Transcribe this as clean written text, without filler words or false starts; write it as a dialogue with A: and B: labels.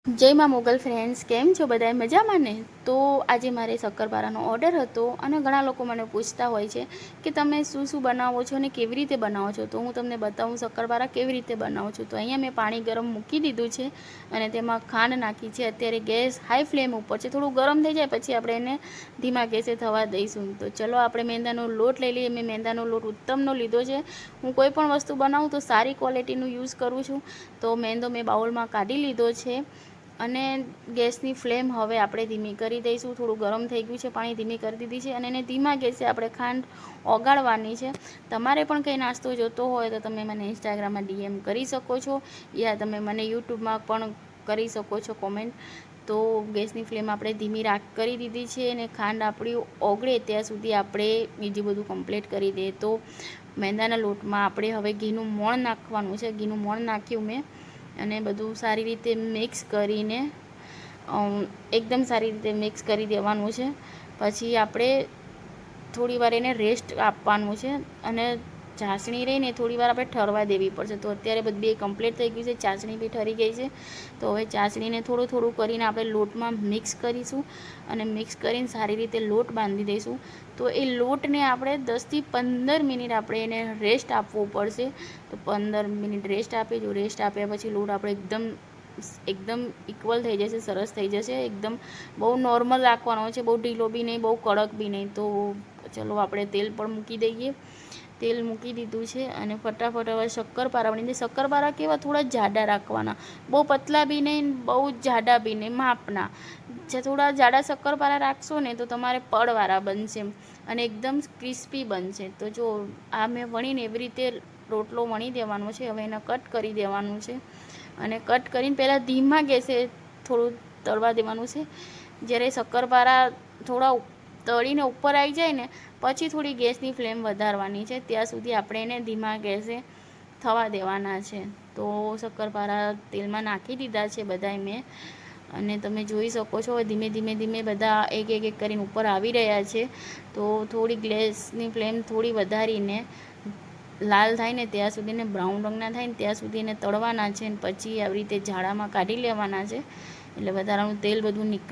A: જય માં મોગલ ફ્રેન્ડ્સ, કેમ છો બધા? મજામાં ને? તો આજે મારે શક્કરપારાનો ઓર્ડર હતો અને ઘણા લોકો મને પૂછતા હોય છે કે તમે શું શું બનાવો છો અને કેવી રીતે બનાવો છો. તો હું તમને બતાવું શક્કરપારા કેવી રીતે બનાવું છું. તો અહીંયા મેં પાણી ગરમ મૂકી દીધું છે અને તેમાં ખાંડ નાખી છે. અત્યારે ગેસ હાઈ ફ્લેમ ઉપર છે, થોડું ગરમ થઈ જાય પછી આપણે એને ધીમા ગેસે થવા દઈશું. તો ચલો આપણે મેંદાનો લોટ લઈ લઈએ. મેં મેંદાનો લોટ ઉત્તમનો લીધો છે. હું કોઈ પણ વસ્તુ બનાવું તો સારી ક્વોલિટીનું યુઝ કરું છું. તો મેંદો મેં બાઉલમાં કાઢી લીધો છે અને ગેસની ફ્લેમ હવે આપણે ધીમી કરી દઈશું. થોડું ગરમ થઈ ગયું છે, પાણી ધીમી કરી દીધી છે અને એને ધીમા ગેસે આપણે ખાંડ ઓગાળવાની છે. તમારે પણ કંઈ નાસ્તો જોતો હોય તો તમે મને ઇન્સ્ટાગ્રામમાં ડીએમ કરી શકો છો યા તમે મને યુટ્યુબમાં પણ કરી શકો છો કોમેન્ટ. તો ગેસની ફ્લેમ આપણે ધીમી કરી દીધી છે અને ખાંડ આપણી ઓગળે ત્યાં સુધી આપણે બીજું બધું કમ્પ્લીટ કરી દઈએ. તો મેંદાના લોટમાં આપણે હવે ઘીનું મોણ નાખવાનું છે. ઘીનું મોણ નાખ્યું મેં અને બધું સારી રીતે મિક્સ કરીને એકદમ સારી રીતે મિક્સ કરી દેવાનું છે. પછી આપણે થોડી વાર એને રેસ્ટ આપવાનું છે અને ચાસણી રહીને થોડી વાર આપણે ઠરવા દેવી પડશે. તો અત્યારે બધી કમ્પ્લીટ થઈ ગયું છે, ચાસણી બી ઠરી ગઈ છે. તો હવે ચાસણીને થોડું થોડું કરીને આપણે લોટમાં મિક્સ કરીશું અને મિક્સ કરીને સારી રીતે લોટ બાંધી દઈશું. તો એ લોટને આપણે 10થી 15 મિનિટ આપણે એને રેસ્ટ આપવો પડશે. તો 15 મિનિટ રેસ્ટ આપી જો. રેસ્ટ આપ્યા પછી લોટ આપણે એકદમ ઇક્વલ થઈ જશે, સરસ થઈ જશે. એકદમ બહુ નોર્મલ રાખવાનો છે, બહુ ઢીલો બી નહીં, બહુ કડક બી નહીં. તો ચલો આપણે તેલ પણ મૂકી દઈએ. તેલ મૂકી દીધું છે અને ફટાફટ હવે શક્કરપારા બની જાય. શક્કરપારા કેવા થોડા જાડા રાખવાના, બહુ પતલા બી નહીં, બહુ જાડા બી નહીં, માપના. જે થોડા જાડા શક્કરપારા રાખશો ને તો તમારે પડવાળા બનશે અને એકદમ ક્રિસ્પી બનશે. તો જો આ મેં વણીને એવી રીતે રોટલો વણી દેવાનો છે. હવે એને કટ કરી દેવાનું છે અને કટ કરીને પહેલાં ધીમા ગેસે થોડું તળવા દેવાનું છે. જ્યારે શક્કરપારા થોડા તળીને ઉપર આવી જાય ને પછી થોડી ગેસની ફ્લેમ વધારવાની છે. ત્યાં સુધી આપણે એને ધીમા ગેસે થવા દેવાના છે. તો શક્કરપારા તેલમાં નાખી દીધા છે બધાય મેં અને તમે જોઈ શકો છો ધીમે ધીમે ધીમે બધા એક એક એક કરીને ઉપર આવી રહ્યા છે. તો થોડી ગેસની ફ્લેમ થોડી વધારીને લાલ થાય ને ત્યાં સુધી, ને બ્રાઉન રંગના થાય ને ત્યાં સુધી એને તળવાના છે. અને પછી આવી રીતે જાળામાં કાઢી લેવાના છે એટલે વધારાનું તેલ બધું નીકળી